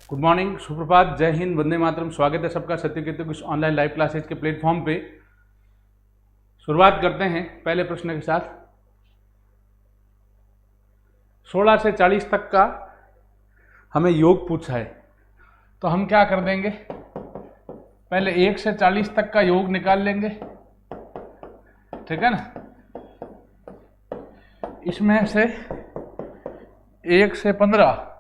Good morning, सुप्रभात, जय हिंद, वंदे मातरम। स्वागत है सबका सत्यकेतु कुछ ऑनलाइन लाइव क्लासेज के प्लेटफॉर्म पे। शुरुआत करते हैं पहले प्रश्न के साथ। 16 से 40 तक का हमें योग पूछा है, तो हम क्या कर देंगे, पहले 1 से 40 तक का योग निकाल लेंगे, ठीक है ना। इसमें से 1 से 15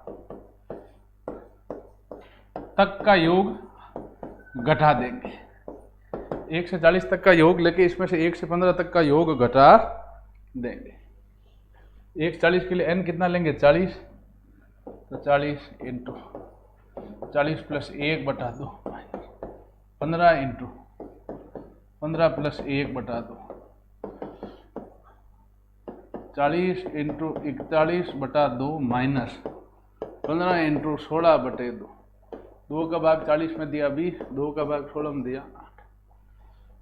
तक का योग घटा देंगे। 1 से 40 तक का योग लेके इसमें से 1 से 15 तक का योग घटा देंगे। 1 से 40 के लिए n कितना लेंगे, 40, तो 40 इंटू 40 प्लस 1 बटा 2, 15 इंटू 15 प्लस 1 बटा 2, 40 इंटू 41 बटा 2 माइनस 15 इंटू 16 बटे 2। 2 का भाग 40 में दिया 20, 2 का भाग 16 में दिया 8।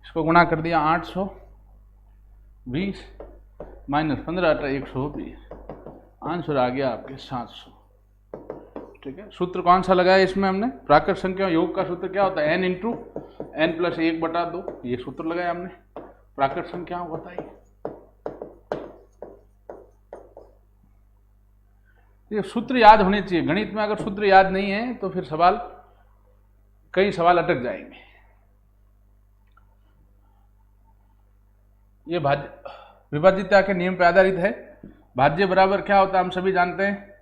इसको गुणा कर दिया 820 माइनस 15 × 120, आंसर आ गया आपके 700। ठीक है, सूत्र कौन सा लगाया इसमें हमने, प्राकृत संख्या योग का सूत्र क्या होता है, n इंटू n प्लस 1 बटा 2, ये सूत्र लगाया हमने प्राकृत संख्याओं को। बताइए, ये सूत्र याद होने चाहिए। गणित में अगर सूत्र याद नहीं है तो फिर कई सवाल अटक जाएंगे। ये विभाज्यता के नियम पर आधारित है। भाज्य बराबर क्या होता है हम सभी जानते हैं,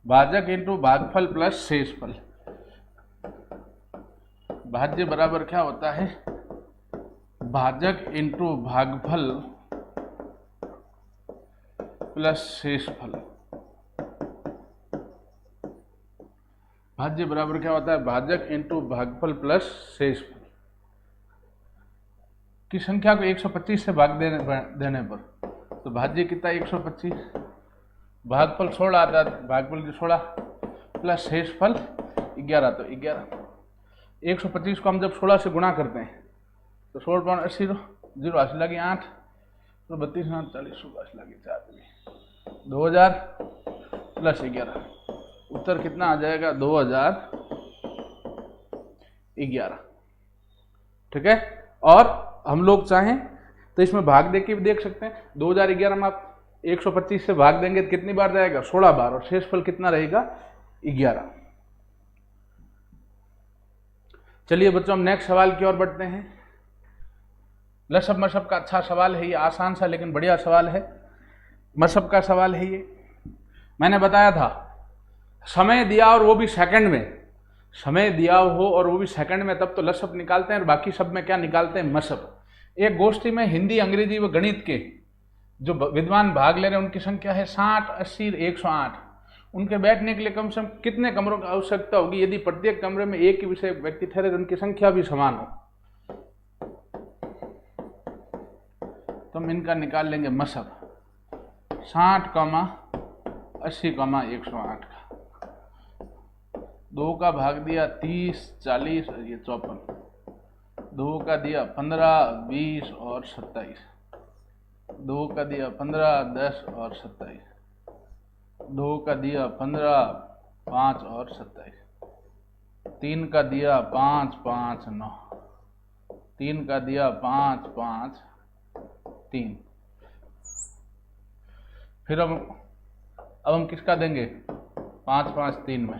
भाजक इंटू भागफल प्लस शेषफल। भाज्य बराबर क्या होता है, भाजक इंटू भागफल प्लस शेषफल। भाज्य बराबर क्या होता है, भाजक इंटू भागफल प्लस शेषफल। की संख्या को 125 से भाग देने पर तो भाज्य कितना 125, भागफल 16 आता है, भागफल की 16 प्लस शेषफल 11, तो 11। 125 को हम जब 16 से गुणा करते हैं तो 16 80, 0 80 लगी 8, तो 32 9 40 80 लगी 4, 2000 प्लस 11, उत्तर कितना आ जाएगा 2011। ठीक है, और हम लोग चाहें तो इसमें भाग दे के भी देख सकते हैं। 2011 में आप 125 से भाग देंगे तो कितनी बार जाएगा, 16 बार, और शेषफल कितना रहेगा 11। चलिए बच्चों, हम नेक्स्ट सवाल की ओर बढ़ते हैं। लसब मसब का अच्छा सवाल है ये, आसान सा लेकिन बढ़िया सवाल है। मसब का सवाल है ये। मैंने बताया था समय दिया और वो भी सेकंड में, समय दिया हो और वो भी सेकंड में, तब तो लसब निकालते हैं और बाकी सब में क्या निकालते हैं, मसब। एक गोष्ठी में हिंदी, अंग्रेजी व गणित के जो विद्वान भाग ले रहे हैं उनकी संख्या है 60, 80, 108। उनके बैठने के लिए कम से कम कितने कमरों की आवश्यकता होगी, यदि प्रत्येक कमरे में एक ही विषय व्यक्ति ठहरे तो उनकी संख्या भी समान हो, तो हम इनका निकाल लेंगे मसब। 60, 80, 108 का 2 का भाग दिया 30, 40 और ये 54, 2 का दिया 15, 20 और 27, 2 का दिया 15, 10 और 27, 2 का दिया 15, 5 और 27, 3 का दिया 5, 5, 9, 3 का दिया 5, 5, 3। फिर अब हम किसका देंगे, 5, 5, 3 में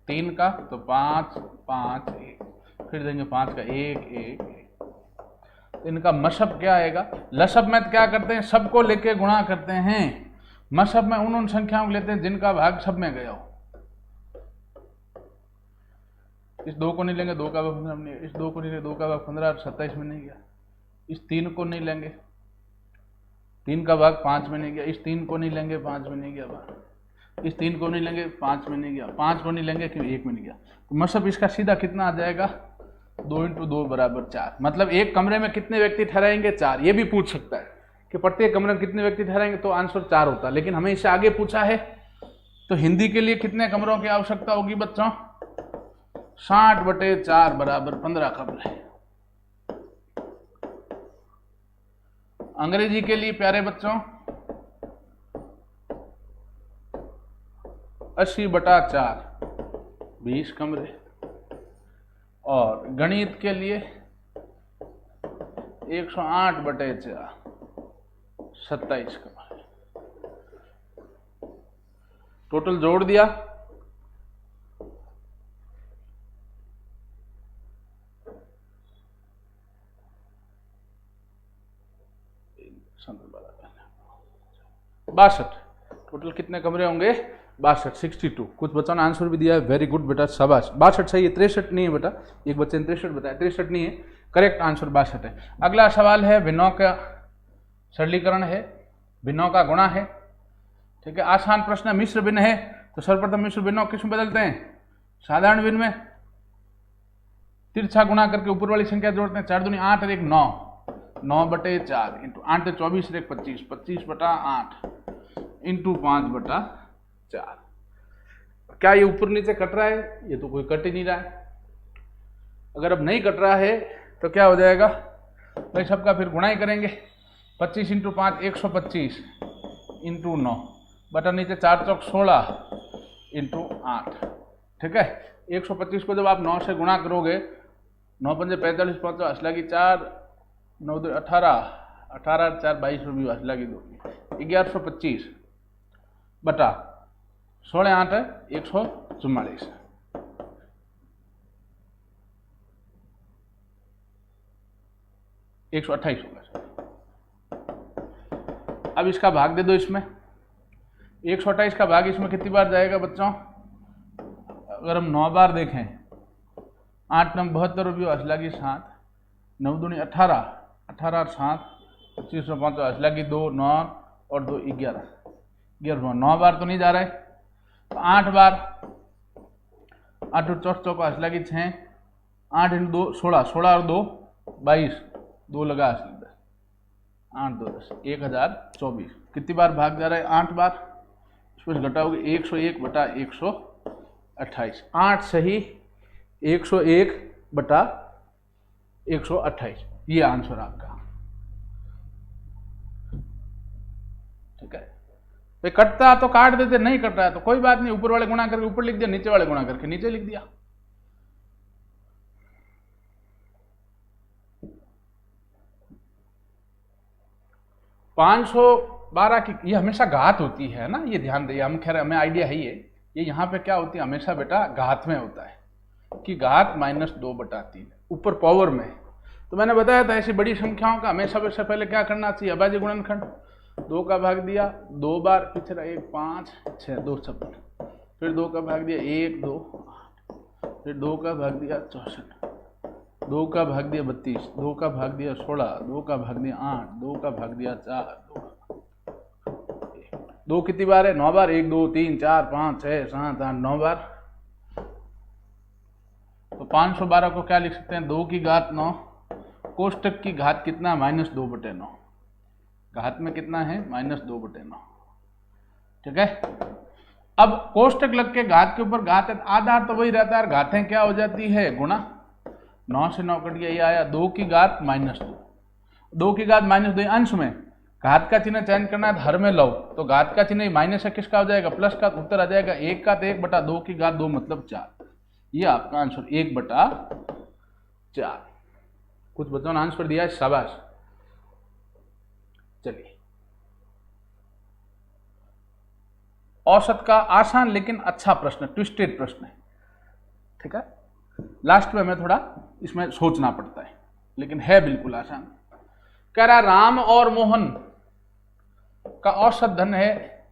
3 का, तो 5, 5, 1, फिर देंगे 5 का 1, 1, 1। तो इनका मसब क्या आएगा। लसब में क्या करते हैं, सबको लेके गुणा करते हैं। मसब में उन संख्याओं को लेते हैं जिनका भाग सब में गया हो। इस 2 को नहीं लेंगे, 2 का भाग 15 में नहीं, इस 2 को नहीं लेंगे, 2 का भाग 15 और 27 में नहीं गया। इस 3 को नहीं लेंगे, 3 का भाग 5 में नहीं गया। इस 3 को नहीं लेंगे, 5 में नहीं गया भाग। इस 3 को नहीं लेंगे, 5 में नहीं गया। 5 को नहीं लेंगे क्योंकि 1 में नहीं गया। तो मसब इसका सीधा कितना आ जाएगा, 2 इंटू 2 बराबर 4। मतलब एक कमरे में कितने व्यक्ति ठहराएंगे, 4। ये भी पूछ सकता है कि प्रत्येक कमरे में कितने व्यक्ति ठहराएंगे, तो आंसर 4 होता है। लेकिन हमें इससे आगे पूछा है तो हिंदी के लिए कितने कमरों की आवश्यकता होगी बच्चों, 60/4 बराबर 15 कमरे। अंग्रेजी के लिए प्यारे बच्चों 80/4 20 कमरे, और गणित के लिए 108/4 27 कमरे। टोटल जोड़ दिया, बासठ। टोटल कितने कमरे होंगे? 62, 62। कुछ बच्चों ने आंसर भी दिया है, वेरी गुड बेटा, शाबाश। 62 सही है, 63 नहीं है बेटा, एक बच्चे ने 63 बताया, 63 नहीं है, करेक्ट आंसर 62 है। अगला सवाल है, भिन्नों का सरलीकरण है, भिन्नों का गुणा है, ठीक है, आसान प्रश्न। मिश्र भिन्न है तो सर्वप्रथम मिश्र भिन्नों किस में बदलते हैं? साधारण भिन्न में। तिरछा गुणा करके ऊपर वाली संख्या जोड़ते हैं, 4 दूनी 8 और 1 9, 9/4 इंटू 8 24 और 1 25, 25/8 इंटू 5/4। क्या ये ऊपर नीचे कट रहा है? ये तो कोई कट ही नहीं रहा है। अगर अब नहीं कट रहा है तो क्या हो जाएगा भाई? सबका फिर गुणा ही करेंगे। 25 इंटू 5 125 इंटू 9 बटा नीचे 4 चौक 16 इंटू 8, ठीक है। 125 को जब आप 9 से गुणा करोगे, 9 पंजे 45, 5 असला की 4, 9 2 18, 18 4 22 रुपये असला की 2, 1125 बटा 16 8 144, 128 होगा। अब इसका भाग दे दो इसमें। 128 का भाग इसमें कितनी बार जाएगा बच्चों? अगर हम 9 बार देखें, 8 9 72 रुपये असला की 7, 9 दूनी 18, 18 और 7 25 और 5 असला की 2, 9 और 2 11, 11 9 बार तो नहीं जा रहा है, तो 8 बार, 8 और 4 चौका असला की 6, 8 इंटू 2 16, 16 और 2 22, 2 लगा 8 2 10, 1024। कितनी बार भाग जा रहा है? 8 बार। इसमें घटाओगे 101/128, 8 सही 101/128, ये आंसर आपका, ठीक है। भाई कटता तो काट देते, नहीं कट रहा है तो कोई बात नहीं, ऊपर वाले गुणा करके ऊपर लिख दिया, नीचे वाले गुणा करके नीचे लिख दिया। $512 की ये हमेशा घात होती है ना, ये ध्यान दिए हम, खैर हमें आइडिया है ये यहाँ पे क्या होती है हमेशा बेटा घात में होता है कि घात -2/3 ऊपर पावर में। तो मैंने बताया था ऐसी बड़ी संख्याओं का हमेशा से पहले क्या करना चाहिए? अभाज्य गुणनखंड। 2 का भाग दिया 2 बार, पीछे रहा 1 5 6 2 56, फिर 2 का भाग दिया 1 2 8, फिर 2 का भाग दिया 64, 2 का भाग दिया 32, 2 का भाग दिया 16, 2 का भाग दिया 8, 2 का भाग दिया 4, 2 कितनी बार है? 9 बार। 1 2 3 4 5 6 7 8 9 बार। तो 512 को क्या लिख सकते हैं? 2 की घात 9, कोष्टक की घात कितना? -2/9, घात में कितना है? -2/9, ठीक है। अब कोष्टक लग के घात के ऊपर घात है, आधार तो वही रहता है, घातें क्या हो जाती है? गुणा। 9 से 9 कट गया, ये आया 2 की घात -2, 2 की घात -2 अंश में घात का चिन्ह चयन करना है तो हर में लो, तो घात का चिन्ह माइनस है, किसका हो जाएगा? प्लस का। उत्तर आ जाएगा 1 का, तो 1/2 की घात 2 मतलब 4, ये आपका आंसर 1/4। कुछ बच्चों ने आंसर दिया है, शाबाश। चलिए, औसत का आसान लेकिन अच्छा प्रश्न, ट्विस्टेड प्रश्न है, ठीक है। लास्ट में हमें थोड़ा इसमें सोचना पड़ता है, लेकिन है बिल्कुल आसान। कह रहा राम और मोहन का औसत धन है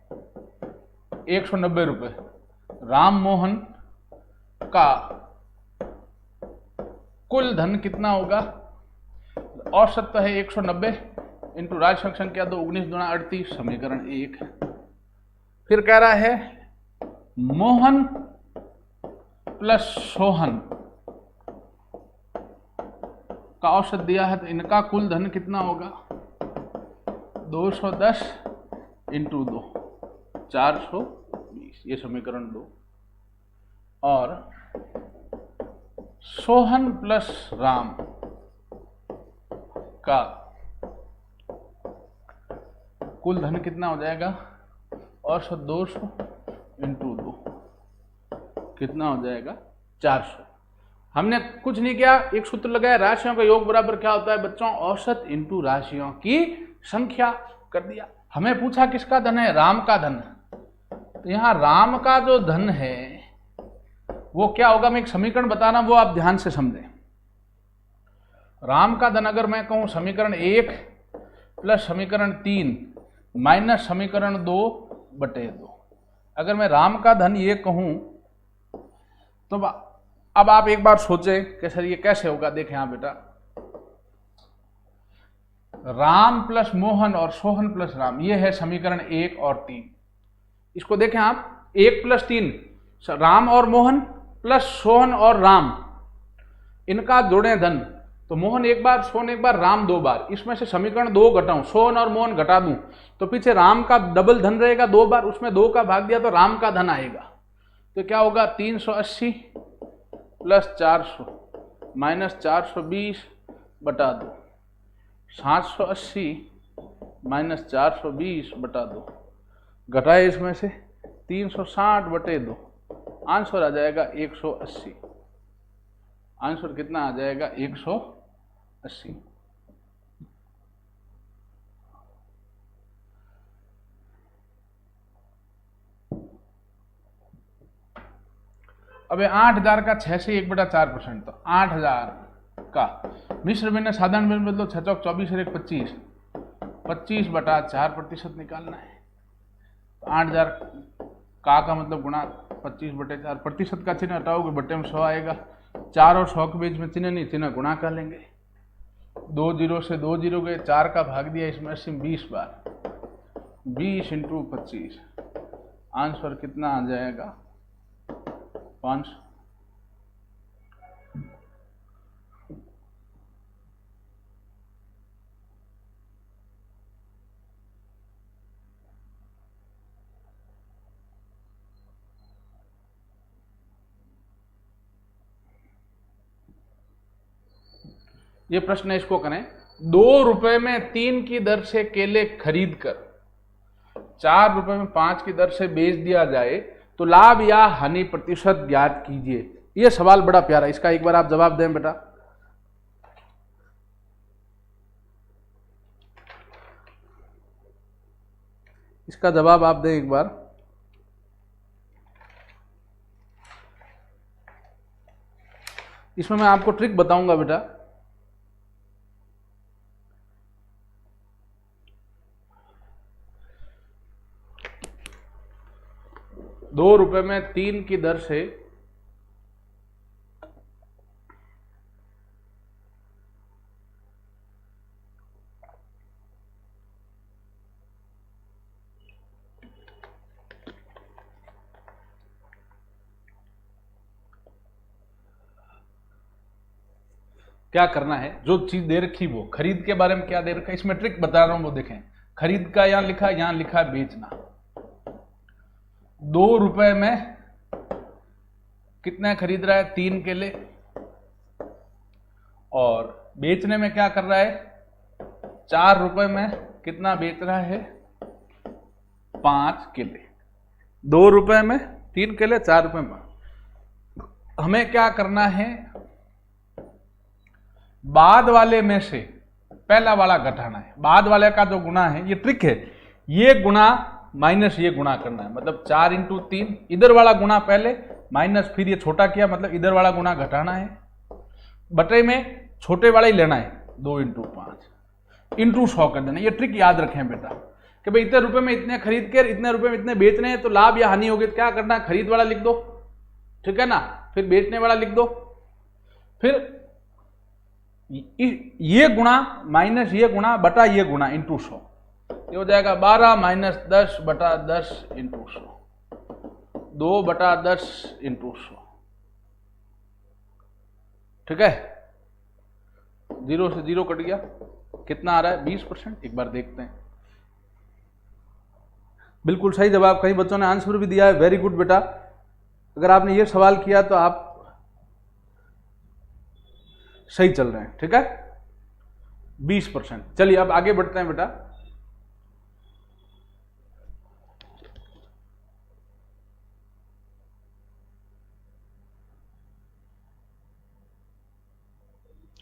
190 रुपए। राम मोहन का कुल धन कितना होगा? औसत तो है 190 इंटू राजसंख्या संख्या 2, 19 गुणा 38, समीकरण 1। फिर कह रहा है मोहन प्लस सोहन का औसत दिया है, तो इनका कुल धन कितना होगा? 210 इंटू 2, 420, ये समीकरण 2। और सोहन प्लस राम का कुल धन कितना हो जाएगा? औसत 200 इंटू 2, कितना हो जाएगा 400। हमने कुछ नहीं किया, एक सूत्र लगाया, राशियों का योग बराबर क्या होता है बच्चों, औसत इंटू राशियों की संख्या, कर दिया। हमें पूछा किसका धन है, राम का धन। तो यहां राम का जो धन है वो क्या होगा, मैं एक समीकरण बता रहा हूं, वो आप ध्यान से समझें। राम का धन अगर मैं कहूं समीकरण 1 प्लस समीकरण 3 माइनस समीकरण 2/2, अगर मैं राम का धन ये कहूं तो अब आप एक बार सोचें कि सर ये कैसे होगा। देखें यहां बेटा, राम प्लस मोहन और सोहन प्लस राम, ये है समीकरण 1 और 3। इसको देखें आप, 1 प्लस 3 राम और मोहन प्लस सोहन और राम, इनका जोड़ें धन, तो मोहन एक बार, सोहन एक बार, राम 2 बार। इसमें से समीकरण 2 घटाऊं, सोहन और मोहन घटा दूं तो पीछे राम का डबल धन रहेगा 2 बार, उसमें 2 का भाग दिया तो राम का धन आएगा। तो क्या होगा, 380 प्लस 400 माइनस 420/2, 780 माइनस 420/2, घटाए इसमें से 360/2, आंसर आ जाएगा 180। आंसर कितना आ जाएगा, 180। अब 8000 का 6 से 1/4%, तो 8000 का मिश्र भिन्न साधारण भिन्न बदलो, 6 चौक 24 और 1 25, 25/4% निकालना है। तो 8000 का मतलब गुणा 25/4, प्रतिशत का चिन्ह हटाओगे, बट्टे में 100 आएगा, 4 और 100 के बीच में चिन्ह नहीं, चिन्ह गुणा कर लेंगे, 2 0 से 2 0 गए, 4 का भाग दिया इसमें 20 बार, 20 इंटू 25, आंसर कितना आ जाएगा 500। ये प्रश्न है, इसको करें। 2 रुपए में 3 की दर से केले खरीद कर 4 रुपए में 5 की दर से बेच दिया जाए तो लाभ या हानि प्रतिशत ज्ञात कीजिए। यह सवाल बड़ा प्यारा, इसका एक बार आप जवाब दें बेटा। इसका जवाब आप दें एक बार। इसमें मैं आपको ट्रिक बताऊंगा बेटा। ₹2 में 3 की दर से क्या करना है, जो चीज दे रखी वो, खरीद के बारे में क्या दे रखा है, इसमें ट्रिक बता रहा हूं वो देखें। खरीद का यहां लिखा, यहां लिखा है बेचना। 2 रुपए में कितना खरीद रहा है, 3 केले, और बेचने में क्या कर रहा है, 4 रुपए में कितना बेच रहा है, 5 केले। 2 रुपए में 3 केले, 4 रुपए में 5। हमें क्या करना है, बाद वाले में से पहला वाला घटाना है। बाद वाले का जो गुना है, ये ट्रिक है, ये गुना माइनस ये गुना करना है, मतलब 4 इंटू 3, इधर वाला गुना पहले माइनस फिर ये छोटा किया, मतलब इधर वाला गुना घटाना है, बटे में छोटे वाला ही लेना है, 2 इंटू 5 इंटू 100 कर देना। ये ट्रिक याद रखें बेटा कि भाई इतने रुपए में इतने खरीद कर इतने रुपए में इतने बेचने हैं, तो लाभ या हानि होगी, तो क्या करना है, खरीद वाला लिख दो, ठीक है ना, फिर बेचने वाला लिख दो, फिर ये गुणा माइनस ये गुणा बटा ये गुणा इंटू 100, ये हो जाएगा 12 माइनस 10/10 इंटू 100, 2/10 इंटू 100, ठीक है। 0 से 0 कट गया, कितना आ रहा है, 20%। एक बार देखते हैं। बिल्कुल सही जवाब, कई बच्चों ने आंसर भी दिया है, वेरी गुड बेटा। अगर आपने ये सवाल किया तो आप सही चल रहे हैं, ठीक है, 20%। चलिए अब आगे बढ़ते हैं बेटा।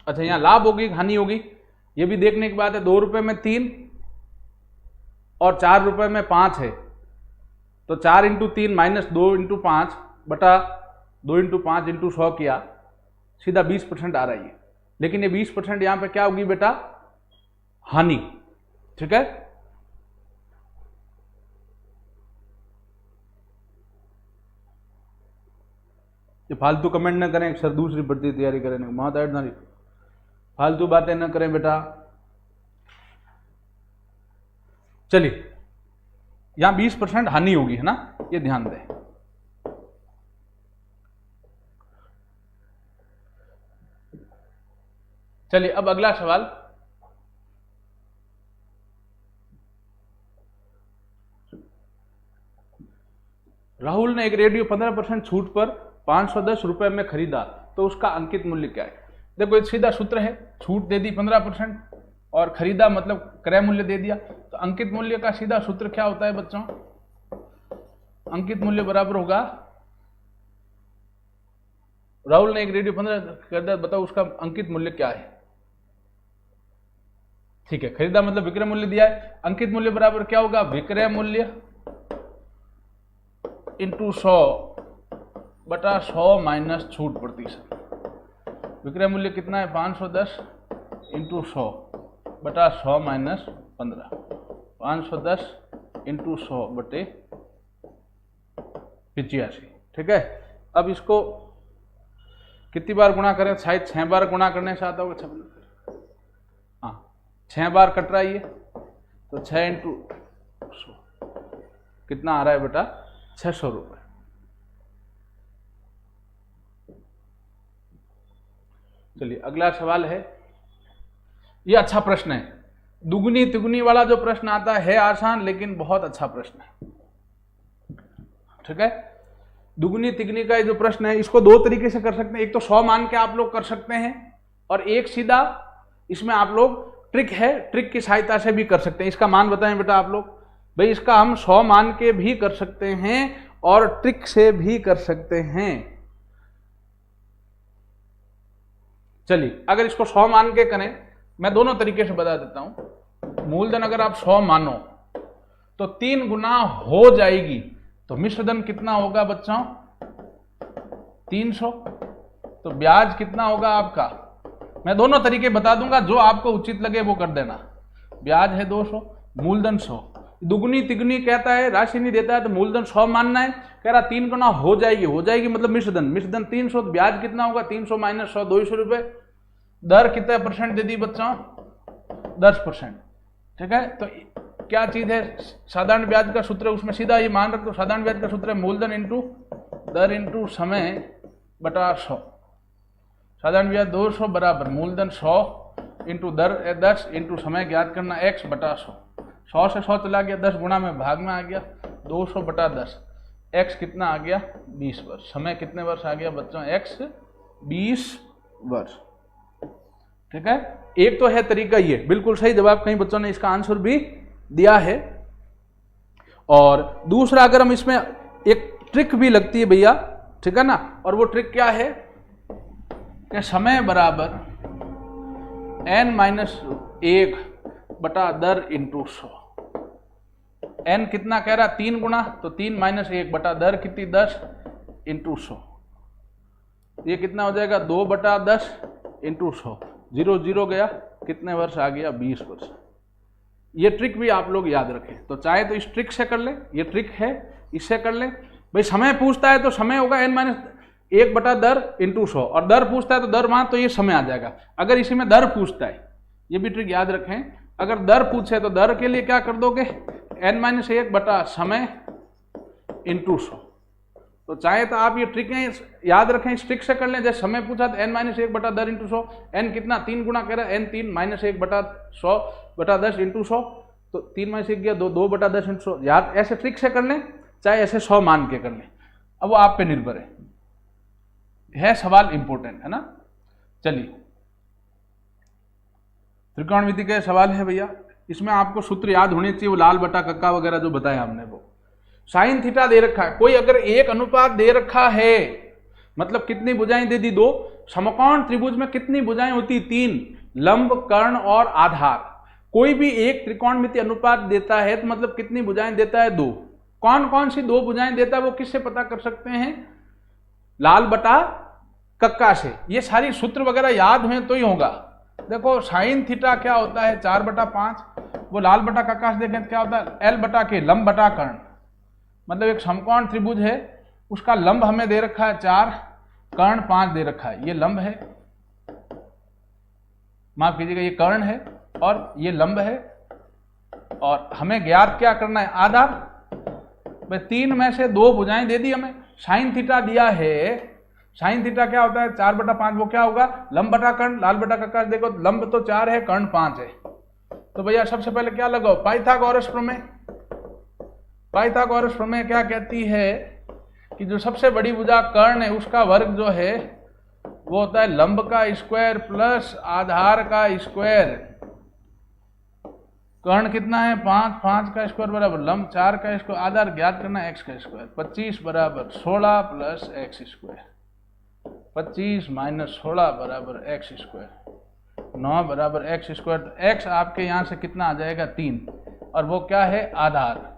अच्छा, यहाँ लाभ होगी हानि होगी ये भी देखने की बात है। 2 रुपए में 3 और 4 रुपए में 5 है, तो 4 इंटू 3 माइनस 2 इंटू 5 बटा 2 इंटू 5 इंटू 100 किया, सीधा 20% आ रही है। लेकिन ये 20% यहां पे क्या होगी बेटा, हानि। ठीक है, ये फालतू कमेंट न करें सर दूसरी भर्ती तैयारी करें, माता फालतू बातें न करें बेटा। चलिए, यहां 20% हानि होगी, है ना, ये ध्यान दें। चलिए अब अगला सवाल, राहुल ने एक रेडियो 15% छूट पर 510 रुपए में खरीदा, तो उसका अंकित मूल्य क्या है। देखो ये सीधा सूत्र है, छूट दे दी 15% और खरीदा मतलब क्रय मूल्य दे दिया, तो अंकित मूल्य का सीधा सूत्र क्या होता है बच्चों, अंकित मूल्य बराबर होगा, राहुल ने एक रेडियो 15 खरीदा, बताओ उसका अंकित मूल्य क्या है। ठीक है, खरीदा मतलब विक्रय मूल्य दिया है, अंकित मूल्य बराबर क्या होगा, विक्रय मूल्य इंटू 100 बटा 100 माइनस छूट प्रतिशत। विक्रय मूल्य कितना है 510 इंटू 100 बटा 100 माइनस 15, 510 इंटू 100 बटे 85। ठीक है, अब इसको कितनी बार गुणा करें, शायद 6 बार गुणा करने से आता होगा, 6 बार कट रहा है ये, तो 6 इंटू 100 कितना आ रहा है बेटा, 600 रुपए। चलिए अगला सवाल है, ये अच्छा प्रश्न है, दुगुनी तिगुनी वाला जो प्रश्न आता है आसान लेकिन बहुत अच्छा प्रश्न है। ठीक है, दुगुनी तिगुनी का ये जो प्रश्न है इसको 2 तरीके से कर सकते हैं, एक तो 100 मान के आप लोग कर सकते हैं और एक सीधा इसमें आप लोग ट्रिक है, ट्रिक की सहायता से भी कर सकते हैं। इसका मान बताएं बेटा आप लोग, भाई इसका हम 100 मान के भी कर सकते हैं और ट्रिक से भी कर सकते हैं। चलिए अगर इसको 100 मान के करें, मैं दोनों तरीके से बता देता हूं। मूलधन अगर आप 100 मानो तो 3 गुना हो जाएगी, तो मिश्रधन कितना होगा बच्चों 300, तो ब्याज कितना होगा आपका, मैं दोनों तरीके बता दूंगा, जो आपको उचित लगे वो कर देना। ब्याज है 200, मूलधन 100, दुगुनी तिगुनी कहता है, राशि नहीं देता है तो मूलधन 100 मानना है, कह रहा 3 गुना हो जाएगी मतलब मिश्रधन 300, तो ब्याज कितना होगा 300 माइनस 100 200 रुपए। दर कितना परसेंट दे दी बच्चों 10%। ठीक है, तो क्या चीज है, साधारण ब्याज का सूत्र है, उसमें सीधा ये मान रख दो, साधारण ब्याज का सूत्र है मूलधन इंटू दर इंटू समय बटा 100। साधारण ब्याज 200 बराबर मूलधन 100 इंटू दर 10 इंटू समय ज्ञात करना x बटा 100। 100 से 100 चला गया, 10 गुणा में भाग में आ गया, 200 बटा 10, x कितना आ गया 20 वर्ष। समय कितने वर्ष आ गया बच्चों x 20 वर्ष। ठीक है, एक तो है तरीका ये, बिल्कुल सही जवाब, कई बच्चों ने इसका आंसर भी दिया है। और दूसरा अगर हम इसमें एक ट्रिक भी लगती है भैया, ठीक है ना, और वो ट्रिक क्या है कि समय बराबर n-1 बटा दर इंटू 100। n कितना कह रहा 3 गुना, तो 3 - 1 बटा दर कितनी 10 इंटू 100, ये कितना हो जाएगा 2 बटा 10 इंटू 100, 0 0 गया, कितने वर्ष आ गया 20 वर्ष। ये ट्रिक भी आप लोग याद रखें, तो चाहे तो इस ट्रिक से कर लें, ये ट्रिक है इससे कर लें। भाई समय पूछता है तो समय होगा n-1 बटा दर इंटू 100, और दर पूछता है तो दर मान, तो ये समय आ जाएगा। अगर इसी में दर पूछता है, ये भी ट्रिक याद रखें, अगर दर पूछे तो दर के लिए क्या कर दोगे n-1 बटा समय इंटू 100। तो चाहे तो आप ये ट्रिकें याद रखें, इस ट्रिक से कर लें, जैसे समय पूछा तो n-1 बटा दर इंटू 100, n कितना 3 गुना कह रहा है, n3 - 1 बटा 100 बटा 10 इंटू 100, तो 3 - 1 गया 2 बटा 10 इंटू 100। याद ऐसे ट्रिक से कर लें, चाहे ऐसे 100 मान के कर लें, अब वो आप पे निर्भर है सवाल इंपॉर्टेंट है ना। चलिए त्रिकोणमिति के सवाल है भैया, इसमें आपको सूत्र याद होने चाहिए, वो लाल बटा कक्का वगैरह जो बताया हमने वो। साइन थीटा दे रखा है, कोई अगर 1 अनुपात दे रखा है मतलब कितनी भुजाएं दे दी? 2। समकोण त्रिभुज में कितनी भुजाएं होती? 3, लंब, कर्ण और आधार। कोई भी एक त्रिकोणमितीय अनुपात देता है तो मतलब कितनी भुजाएं देता है? 2। कौन कौन सी 2 भुजाएं देता है वो किससे पता कर सकते हैं? लाल बटा कक्का से। ये सारी सूत्र वगैरह याद हुए तो ही होगा। देखो साइन थीटा क्या होता है? 4/5। वो लाल बटा कक्का से देखें तो क्या होता है? L बटा के, लंब बटा कर्ण। मतलब एक समकोण त्रिभुज है, उसका लंब हमें दे रखा है 4, कर्ण 5 दे रखा है। ये लंब है, माफ कीजिएगा, ये कर्ण है और ये लंब है। और हमें ज्ञात क्या करना है? आधार। भाई 3 में से 2 भुजाएं दे दी हमें। साइन थीटा दिया है, साइन थीटा क्या होता है? 4/5। वो क्या होगा? लंब बटा कर्ण। लाल बटा कक्का देखो, लंब तो 4 है, कर्ण 5 है। तो भैया सबसे पहले क्या लगाओ? पाइथागोरस प्रमेय। पाइथागोरस प्रमेय क्या कहती है कि जो सबसे बड़ी भुजा कर्ण है उसका वर्ग जो है वो होता है लंब का स्क्वायर प्लस आधार का स्क्वायर। कर्ण कितना है? 5, 5 का स्क्वायर बराबर लंब 4 का स्क्वायर, आधार ज्ञात करना है x का स्क्वायर। 25 बराबर 16 प्लस x स्क्वायर। 25 माइनस 16 बराबर x स्क्वायर। 9 बराबर x स्क्वायर। तो x आपके यहां से कितना आ जाएगा? 3। और वो क्या है? आधार।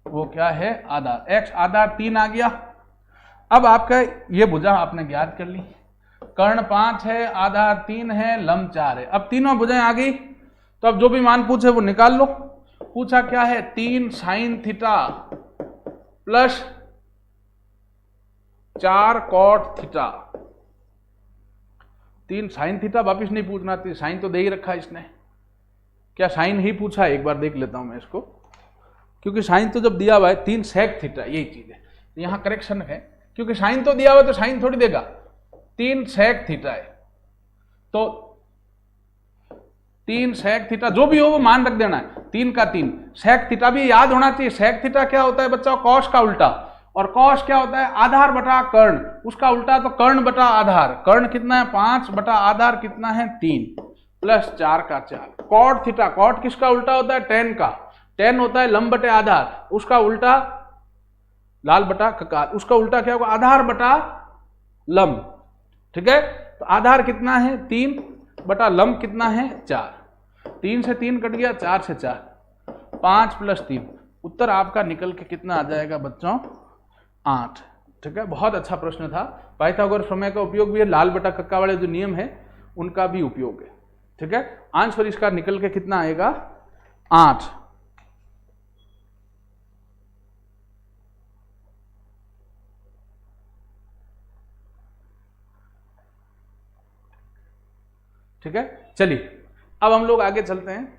वो क्या है? आधार। x आधार 3 आ गया। अब आपका ये भुजा आपने ज्ञात कर ली। कर्ण 5 है, आधार 3 है, लंब 4 है। अब तीनों भुजाएं आ गई तो अब जो भी मान पूछे वो निकाल लो। पूछा क्या है? 3 sine theta plus 4 cot theta. 3 sine theta वापिस नहीं पूछना थी, साइन तो दे ही रखा है इसने। क्या साइन ही पूछा है? एक बार देख लेता हूं मैं इसको, क्योंकि साइन तो जब दिया हुआ है 3 सेक थीटा, यही चीज है। यहां करेक्शन है, क्योंकि साइन तो दिया हुआ है तो साइन थोड़ी देगा। 3 सेक थीटा है तो 3 सेक थीटा जो भी हो वो मान रख देना है। 3 का 3 सेक थीटा भी याद होना चाहिए। सेक थीटा क्या होता है बच्चा? कॉस का उल्टा। और कॉस क्या होता है? आधार बटा कर्ण। उसका उल्टा तो कर्ण बटा आधार। कर्ण कितना है? 5 बटा आधार कितना है? 3 प्लस 4 का 4। कॉट थीटा, कॉट किसका उल्टा होता है? टेन का। टेन होता है लंब बटे आधार, उसका उल्टा लाल बटा कक्का। उसका उल्टा क्या होगा? आधार बटा लंब। ठीक है, तो आधार कितना है? 3 बटा लंब कितना है? 4। 3 से 3 कट गया, 4 से 4, 5 प्लस 3। उत्तर आपका निकल के कितना आ जाएगा बच्चों? 8। ठीक है, बहुत अच्छा प्रश्न था। पाइथागोरस प्रमेय का उपयोग भी है, लाल बटा कक्का वाले जो नियम है उनका भी उपयोग है। ठीक है, आंसर इसका निकल के कितना आएगा? 8। ठीक है, चलिए अब हम लोग आगे चलते हैं।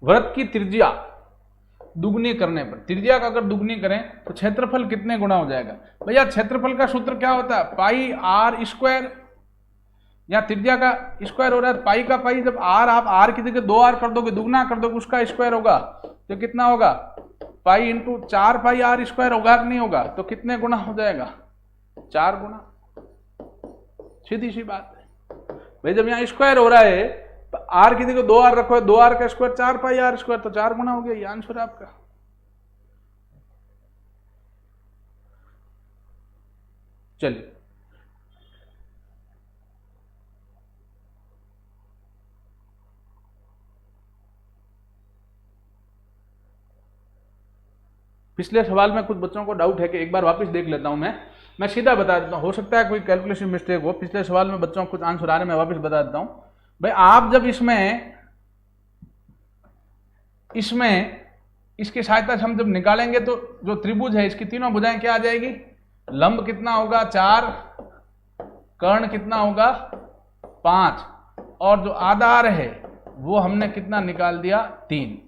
वृत्त की त्रिज्या दुगनी करने पर, त्रिज्या का अगर दुगनी करें तो क्षेत्रफल कितने गुना हो जाएगा? भैया क्षेत्रफल का सूत्र क्या होता है? पाई आर स्क्वायर। या त्रिज्या का स्क्वायर हो रहा है, पाई का पाई। जब आर आप आर की जगह 2r कर दोगे, दुगना कर दोगे, उसका स्क्वायर होगा तो कितना होगा? Pi into 4 pi r square होगा कि नहीं होगा? तो कितने गुना हो जाएगा? 4 गुना। सीधी सी बात है भाई। जब यहाँ स्क्वायर हो रहा है तो आर की जगह 2r रखो, 2r का स्क्वायर 4 पाई आर स्क्वायर, तो 4 गुना हो गया। ये आंसर है आपका। चलिए पिछले सवाल में कुछ बच्चों को डाउट है कि एक बार वापस देख लेता हूं। मैं सीधा बता देता हूं, हो सकता है कोई कैलकुलेशन मिस्टेक हो। पिछले सवाल में बच्चों को कुछ आंसर आ रहे, मैं वापस बता देता हूं। भाई आप जब इसमें इसकी सहायता से हम जब निकालेंगे तो जो त्रिभुज है इसकी तीनों भुजाएं क्या आ जाएगी? लंब कितना होगा? 4, कर्ण कितना होगा? 5, और जो आधार है वो हमने कितना निकाल दिया? 3।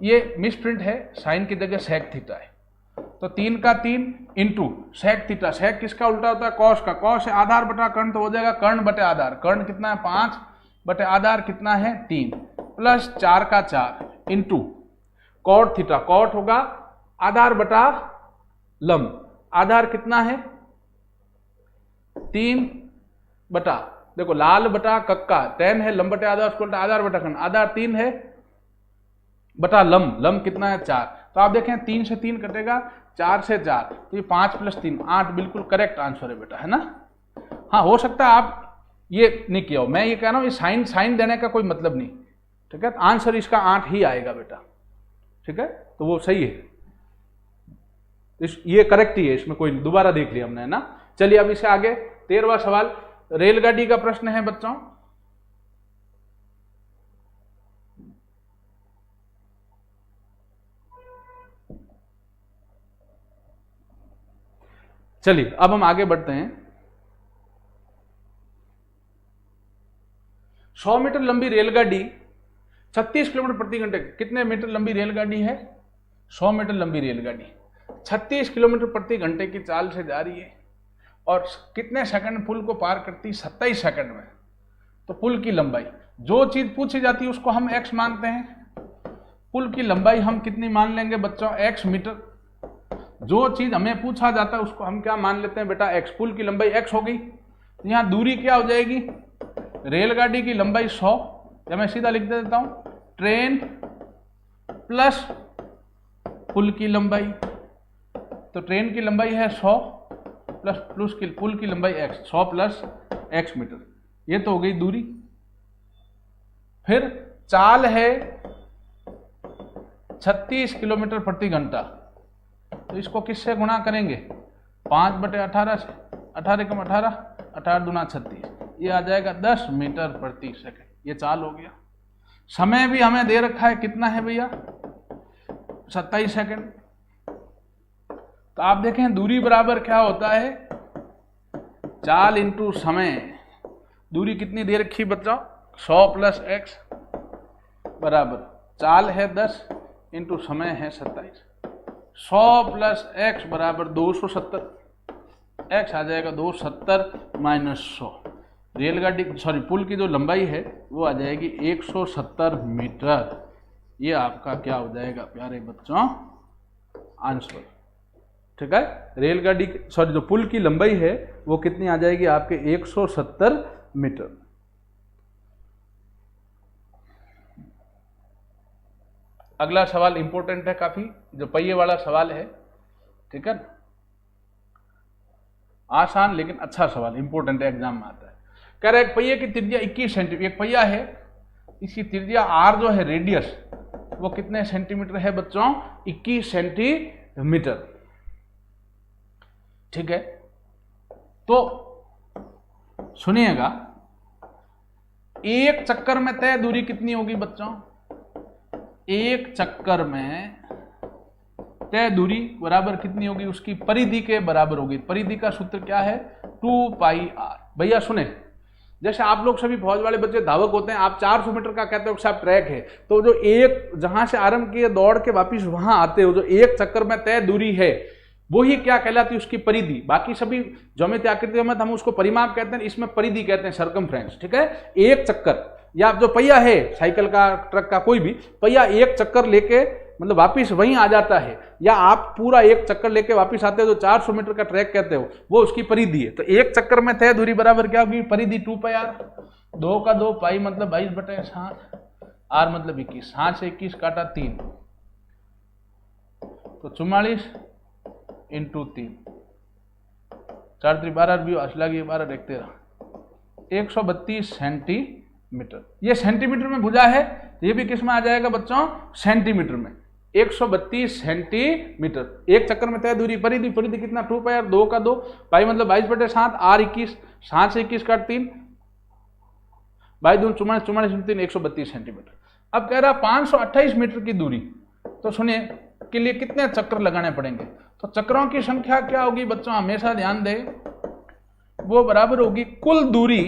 ये मिसप्रिंट है, साइन की जगह सेक थीटा है। तो 3 का 3 इंटू सेक थीटा। सेक किसका उल्टा होता है? कॉस का। कॉस है आधार बटा कर्ण, तो हो जाएगा कर्ण बटे आधार। कर्ण कितना है? 5 बटे आधार कितना है? 3 प्लस 4 का 4 इंटू कॉट थीटा। कॉट होगा आधार बटा लंब। आधार कितना है 3 बटा, देखो लाल बटा कक्का 10 है, लंब बटे आधार, उसको आधार बटा खंड, आधार 3 है बटा लंब, लंब कितना है 4। तो आप देखें 3 से 3 कटेगा, 4 से 4, तो ये 5 + 3 8, बिल्कुल करेक्ट आंसर है बेटा, है ना। हाँ हो सकता है आप ये नहीं किया हो, मैं ये कह रहा हूँ ये साइन देने का कोई मतलब नहीं, ठीक है। आंसर इसका 8 ही आएगा बेटा, ठीक है, तो वो सही है, ये करेक्ट ही है, इसमें कोई दोबारा देख लिया हमने, है ना। चलिए अब इससे आगे 13वां सवाल रेलगाड़ी का प्रश्न है बच्चों। चलिए अब हम आगे बढ़ते हैं। 100 मीटर लंबी रेलगाड़ी 36 किलोमीटर प्रति घंटे, कितने मीटर लंबी रेलगाड़ी है 100 मीटर लंबी रेलगाड़ी 36 किलोमीटर प्रति घंटे की चाल से जा रही है और कितने सेकंड पुल को पार करती 27 सेकंड में। तो पुल की लंबाई, जो चीज पूछी जाती है उसको हम x मानते हैं, पुल की लंबाई हम कितनी मान लेंगे बच्चों x मीटर। जो चीज हमें पूछा जाता है उसको हम क्या मान लेते हैं बेटा x, पुल की लंबाई x हो गई। यहां दूरी क्या हो जाएगी, रेलगाड़ी की लंबाई 100, या मैं सीधा लिख देता हूं ट्रेन प्लस पुल की लंबाई, तो ट्रेन की लंबाई है 100 प्लस पुल की लंबाई x, 100 प्लस x मीटर, ये तो हो गई दूरी। फिर चाल है 36 किलोमीटर प्रति घंटा, तो इसको किससे गुणा करेंगे 5/18 से, 18 कम 18, 18 दूना 36, ये आ जाएगा 10 मीटर प्रति सेकंड, ये चाल हो गया। समय भी हमें दे रखा है, कितना है भैया 27 सेकंड। तो आप देखें दूरी बराबर क्या होता है, चाल इंटू समय। दूरी कितनी दे रखी बच्चों 100 प्लस x बराबर चाल है 10 इंटू समय है 27, 100 प्लस x बराबर 270, x आ जाएगा 270 माइनस 100। रेलगाड़ी पुल की जो लंबाई है वो आ जाएगी 170 मीटर। ये आपका क्या हो जाएगा प्यारे बच्चों आंसर, ठीक है। रेलगाड़ी जो पुल की लंबाई है वो कितनी आ जाएगी आपके 170 मीटर। अगला सवाल इंपॉर्टेंट है काफी, जो पहिए वाला सवाल है, ठीक है, आसान लेकिन अच्छा सवाल, इंपॉर्टेंट है, एग्जाम में आता है। कह रहा है एक पहिए की त्रिज्या 21 सेंटीमीटर, एक पहिया है इसकी त्रिज्या r जो है रेडियस वो कितने सेंटीमीटर है बच्चों 21 सेंटीमीटर, ठीक है। तो सुनिएगा एक चक्कर में तय दूरी कितनी होगी बच्चों, एक चक्कर में तय दूरी बराबर कितनी होगी, उसकी परिधि के बराबर होगी। परिधि का सूत्र क्या है 2πr। भैया सुने, जैसे आप लोग सभी फौज वाले बच्चे धावक होते हैं, आप 400 मीटर का कहते हो कि साहब ट्रैक है, तो जो एक जहां से आरंभ किए दौड़ के वापिस वहां आते हो, जो एक चक्कर में तय दूरी है वही क्या कहलाती है उसकी परिधि। बाकी सभी ज्योमेट्री आकृतियों में हम उसको परिमाप कहते हैं, इसमें परिधि कहते हैं सर्कमफ्रेंस, ठीक है। एक चक्कर या जो पहिया है साइकिल का ट्रक का कोई भी पहिया एक चक्कर लेके मतलब वापिस वहीं आ जाता है, या आप पूरा एक चक्कर लेके वापिस आते हो जो 400 मीटर का ट्रैक कहते हो वो उसकी परिधि है। तो एक चक्कर में तय दूरी बराबर क्या होगी परिधि 2πr, 2 का 2 पाई मतलब 22/60, r मतलब 21, 60 से 21 काटा 3 तो 44 इंटू 3, 4 3 12 भी असला की 12 1 13, 132 सेंटीमीटर। ये सेंटीमीटर में भुजा है, ये भी किस में आ जाएगा बच्चों सेंटीमीटर में। 132 सेंटीमीटर एक चक्कर में तय दूरी परिधि, परिधि कितना 2πr, 2 का 2 पाई मतलब 22/60, r 21, 60 से 21 काट 3, 22 44 44 3 132 सेंटीमीटर। अब कह रहा 528 मीटर की दूरी, तो सुनिए के लिए कितने चक्कर लगाने पड़ेंगे। तो चक्रों की संख्या क्या होगी बच्चों हमेशा ध्यान दें, वो बराबर होगी कुल दूरी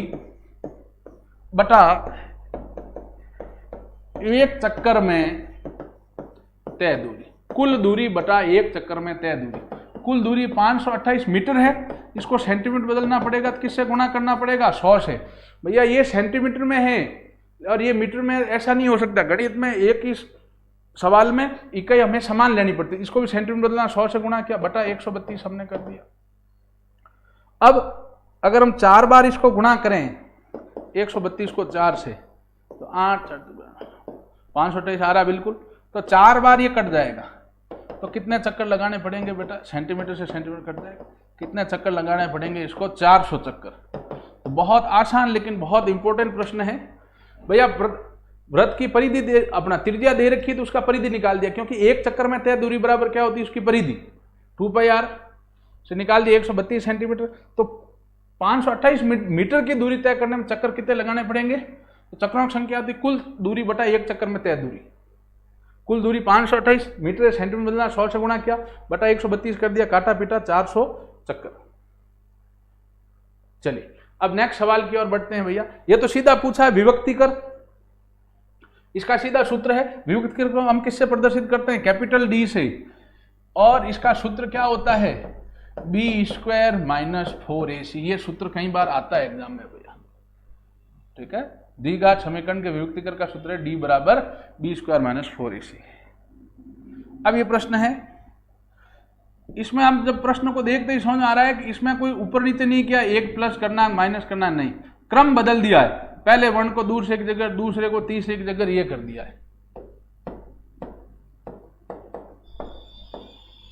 बटा एक चक्कर में तय दूरी, कुल दूरी बटा एक चक्कर में तय दूरी। कुल दूरी 528 मीटर है, इसको सेंटीमीटर बदलना पड़ेगा तो किससे गुणा करना पड़ेगा 100 से। भैया ये सेंटीमीटर में है और ये मीटर में, ऐसा नहीं हो सकता, गणित में एक ही सवाल में इकाई हमें समान लेनी पड़ती है। इसको भी सेंटीमीटर बदलना, 100 से गुणा किया बटा 132 हमने कर दिया। अब अगर हम 4 बार इसको गुणा करें 132 को 4 से तो 8 528 आ रहा बिल्कुल। तो 4 बार ये कट जाएगा तो कितने चक्कर लगाने पड़ेंगे बेटा? सेंटीमीटर से सेंटीमीटर कट जाएगा, कितने चक्कर लगाने पड़ेंगे इसको? 400 चक्कर। तो बहुत आसान लेकिन बहुत इंपॉर्टेंट प्रश्न है भैया। वृत्त की परिधि अपना त्रिज्या दे रखी है तो उसका परिधि निकाल दिया, क्योंकि एक चक्कर में तय दूरी बराबर क्या होती है? उसकी परिधि 2πr से निकाल दिया 132 सेंटीमीटर। तो 528 मीटर की दूरी तय करने में चक्कर कितने लगाने पड़ेंगे? तो चक्रों की संख्या होती है कुल दूरी बटा एक चक्कर में तय दूरी। कुल दूरी 528 मीटर सेंटीमीटर बदलना, 100 से गुणा किया बटा 132 कर दिया, काटा पीटा 400 चक्कर। चलिए अब नेक्स्ट सवाल की ओर बढ़ते हैं भैया। ये तो सीधा पूछा है विभक्ति कर, इसका सीधा सूत्र है। विभक्ति कर को हम किससे प्रदर्शित करते हैं? कैपिटल डी से। और इसका सूत्र क्या होता है? b² - 4ac। ये सूत्र कई बार आता है एग्जाम में भैया, ठीक है। द्विघात समीकरण के विभक्तिकर का सूत्र है d बराबर b² - 4ac। अब ये प्रश्न है, इसमें हम जब प्रश्न को देखते ही समझ में आ रहा है कि इसमें कोई ऊपर नीचे नहीं किया, एक प्लस करना माइनस करना नहीं, क्रम बदल दिया है। पहले वर्ण को दूर से एक जगह, दूसरे को तीसरे एक जगह ये कर दिया है।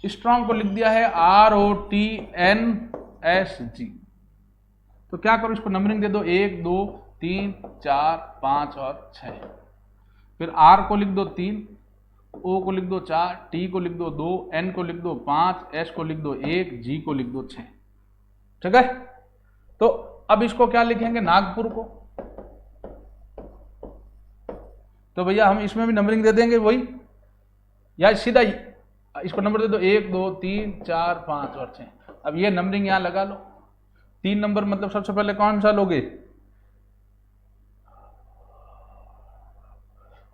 स्ट्रॉन्ग को लिख दिया है ROTNSG। तो क्या करो, इसको नंबरिंग दे दो 1 2 3 4 5 और 6। फिर R को लिख दो 3, O को लिख दो 4, T को लिख दो 2, N को लिख दो 5, S को लिख दो 1, G को लिख दो 6। ठीक है। तो अब इसको क्या लिखेंगे? नागपुर को। तो भैया हम इसमें भी नंबरिंग दे देंगे वही, या सीधा इसको नंबर दे दो 1 2 3 4 5 और 6। अब ये नंबरिंग यहां लगा लो। 3 नंबर मतलब सबसे पहले कौन सा लोगे?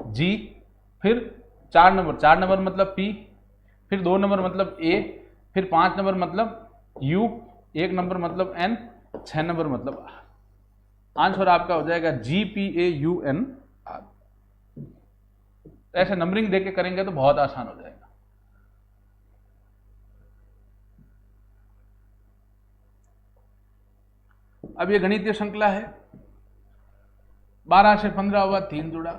G। फिर 4 नंबर मतलब P। फिर 2 नंबर मतलब A। फिर 5 नंबर मतलब U। 1 नंबर मतलब N। 6 नंबर मतलब R। आंसर आपका हो जाएगा GPAUN। ऐसे नंबरिंग देके करेंगे तो बहुत आसान हो जाएगा। अब ये गणितीय श्रृंखला है। 12 से 15 हुआ 3 जुड़ा,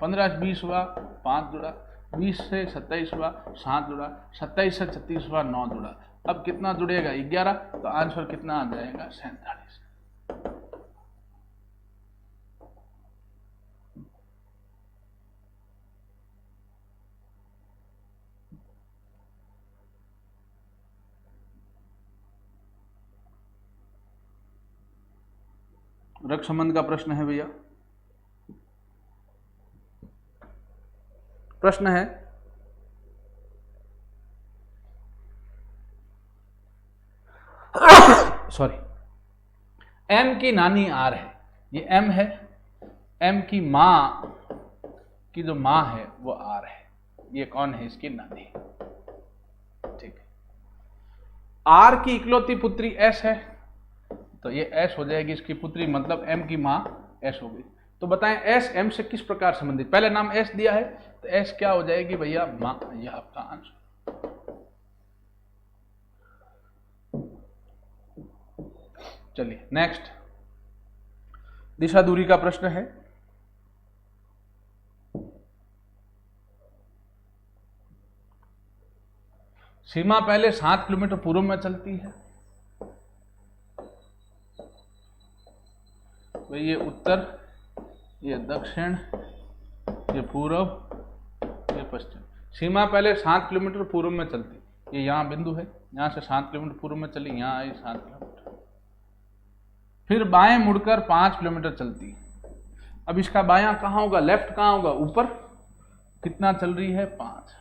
15 से 20 हुआ 5 जुड़ा, 20 से 27 हुआ 7 जुड़ा, 27 से 36 हुआ 9 जुड़ा। अब कितना जुड़ेगा? 11। तो आंसर कितना आ जाएगा? 47। रक्त संबंध का प्रश्न है भैया। प्रश्न है, सॉरी, M की नानी R है, ये M है, M की मां की जो मां है वो R है। ये कौन है? इसकी नानी। ठीक है। R की इकलौती पुत्री S है, तो ये S हो जाएगी इसकी पुत्री, मतलब M की मां S हो गई। तो बताएं S M से किस प्रकार संबंधित? पहले नाम S दिया है तो S क्या हो जाएगी भैया? मां। यह आपका आंसर। चलिए नेक्स्ट, दिशा दूरी का प्रश्न है। सीमा पहले 7 किलोमीटर पूर्व में चलती है। तो ये उत्तर, ये दक्षिण, ये पूर्व, ये पश्चिम। सीमा पहले 7 किलोमीटर पूर्व में चलती। ये यहाँ बिंदु है, यहाँ से 7 किलोमीटर पूर्व में चली, यहाँ आई 7 किलोमीटर। फिर बाएं मुड़कर 5 किलोमीटर चलती। अब इसका बायां कहाँ होगा? लेफ्ट कहाँ होगा? ऊपर। कितना चल रही है? 5।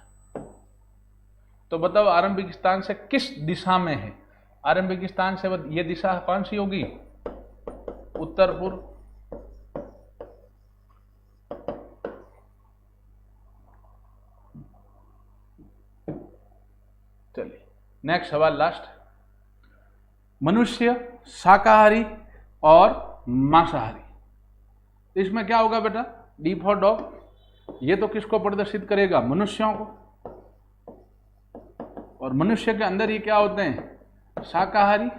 तो बताओ आरंभिक स्थान से किस दिशा में है? आरंभिक स्थान से ये दिशा कौन सी होगी? उत्तर पूर्व। चलिए नेक्स्ट सवाल, लास्ट। मनुष्य शाकाहारी और मांसाहारी, इसमें क्या होगा बेटा? D फॉर डॉग, ये तो किसको प्रदर्शित करेगा? मनुष्यों को। और मनुष्य के अंदर ही क्या होते हैं? शाकाहारी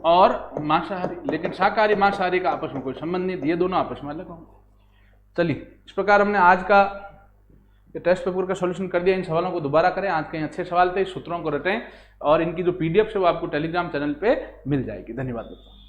और मांसाहारी। लेकिन शाकाहारी मांसाहारी का आपस में कोई संबंध नहीं, ये दोनों आपस में अलग होंगे। चलिए, इस प्रकार हमने आज का टेस्ट पेपर का सॉल्यूशन कर दिया। इन सवालों को दोबारा करें, आज के अच्छे सवाल थे, सूत्रों को रटें और इनकी जो पीडीएफ है वो आपको टेलीग्राम चैनल पे मिल जाएगी। धन्यवाद दोस्तों।